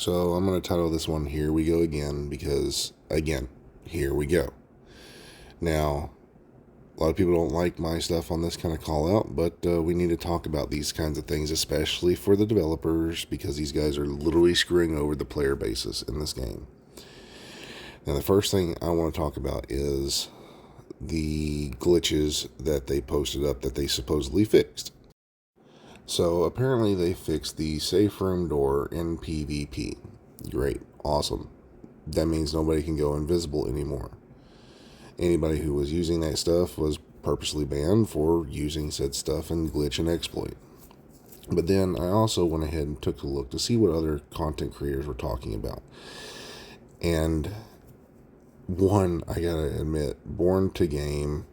So I'm going to title this one Here We Go Again because, again, here we go. Now, a lot of people don't like my stuff on this kind of call out, but we need to talk about these kinds of things, especially for the developers, because these guys are literally screwing over the player basis in this game. Now, the first thing I want to talk about is the glitches that they posted up that they supposedly fixed. So apparently they fixed the safe room door in PvP. Great, awesome. That means nobody can go invisible anymore. Anybody who was using that stuff was purposely banned for using said stuff and glitch and exploit. But then I also went ahead and took a look to see what other content creators were talking about. And one, I gotta admit, Born to Game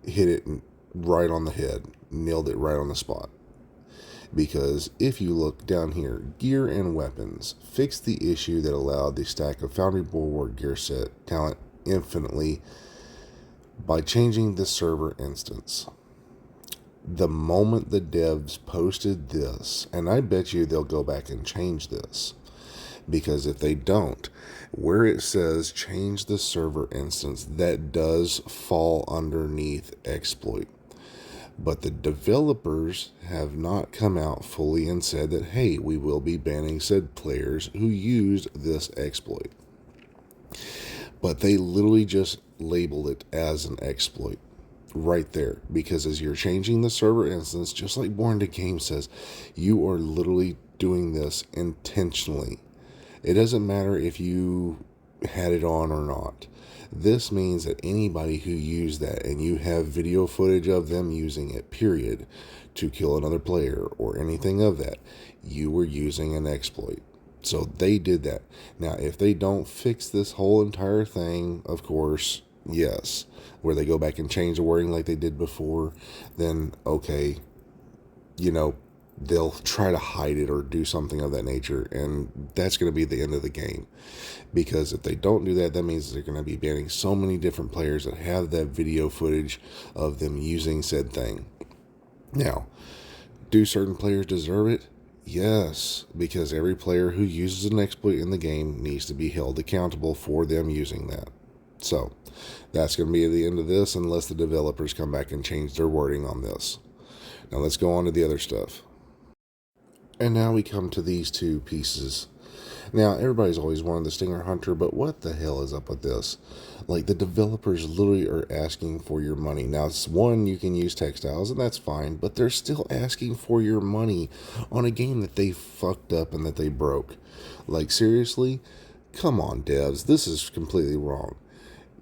hit it right on the head, nailed it right on the spot. Because if you look down here, gear and weapons fixed the issue that allowed the stack of Foundry Bulwark gear set talent infinitely by changing the server instance. The moment the devs posted this, and I bet you they'll go back and change this, because if they don't, where it says change the server instance, that does fall underneath exploit. But the developers have not come out fully and said that, hey, we will be banning said players who used this exploit. But they literally just labeled it as an exploit right there. Because as you're changing the server instance, just like Born to Game says, you are literally doing this intentionally. It doesn't matter if you had it on or not. This means that anybody who used that and you have video footage of them using it, period, to kill another player or anything of that, you were using an exploit. So they did that. Now, if they don't fix this whole entire thing, of course, yes, where they go back and change the wording like they did before, then okay, they'll try to hide it or do something of that nature, and that's going to be the end of the game. Because if they don't do that, that means they're going to be banning so many different players that have that video footage of them using said thing. Now, do certain players deserve it? Yes, because every player who uses an exploit in the game needs to be held accountable for them using that. So, that's going to be the end of this unless the developers come back and change their wording on this. Now let's go on to the other stuff. And now we come to these two pieces. Now, everybody's always wanted the Stinger Hunter, but what the hell is up with this? Like, the developers literally are asking for your money. Now, it's one, you can use textiles, and that's fine, but they're still asking for your money on a game that they fucked up and that they broke. Like, seriously? Come on, devs. This is completely wrong.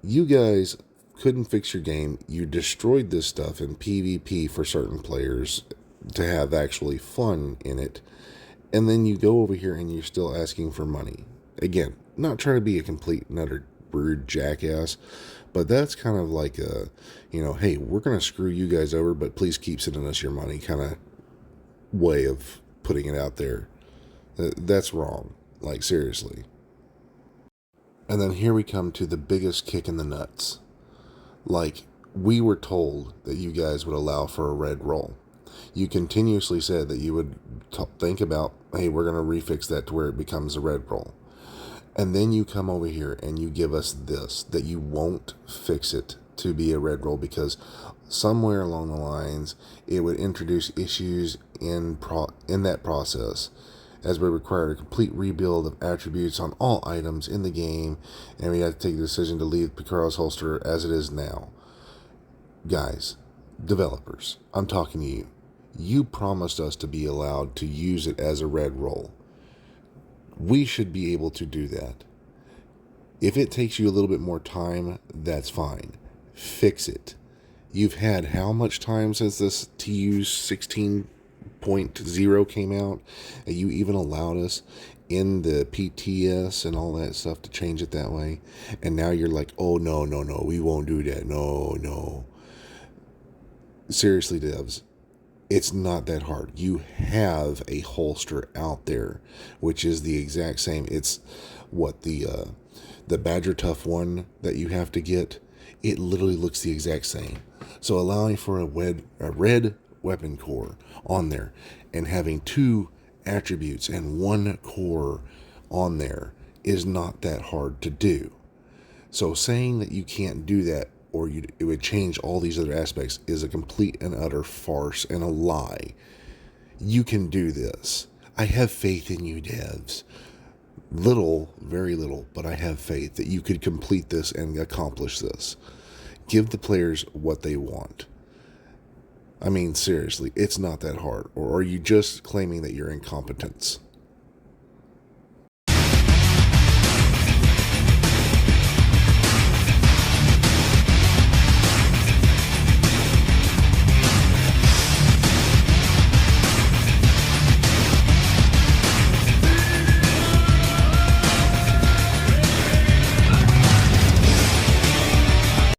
You guys couldn't fix your game. You destroyed this stuff in PvP for certain players to have actually fun in it, and then you go over here and you're still asking for money. Again, not trying to be a complete and utter rude jackass, but that's kind of like a, hey, we're going to screw you guys over, but please keep sending us your money kind of way of putting it out there. That's wrong. Like, seriously. And then here we come to the biggest kick in the nuts. Like, we were told that you guys would allow for a red roll. You continuously said that you would think about, hey, we're going to refix that to where it becomes a red roll. And then you come over here and you give us this, that you won't fix it to be a red roll because somewhere along the lines it would introduce issues in that process, as we require a complete rebuild of attributes on all items in the game, and we had to take the decision to leave Picaro's holster as it is now. Guys, developers, I'm talking to you. You promised us to be allowed to use it as a red roll. We should be able to do that. If it takes you a little bit more time, that's fine. Fix it. You've had how much time since this TU16.3 came out, and you even allowed us in the PTS and all that stuff to change it that way, and now you're like, oh, no, we won't do that. No. Seriously, devs. It's not that hard. You have a holster out there, which is the exact same. It's what the Badger Tough one that you have to get. It literally looks the exact same. So allowing for a red weapon core on there and having two attributes and one core on there is not that hard to do. So saying that you can't do that or it would change all these other aspects is a complete and utter farce and a lie. You can do this. I have faith in you, devs. Little, very little, but I have faith that you could complete this and accomplish this. Give the players what they want. I mean, seriously, it's not that hard. Or are you just claiming that you're incompetence?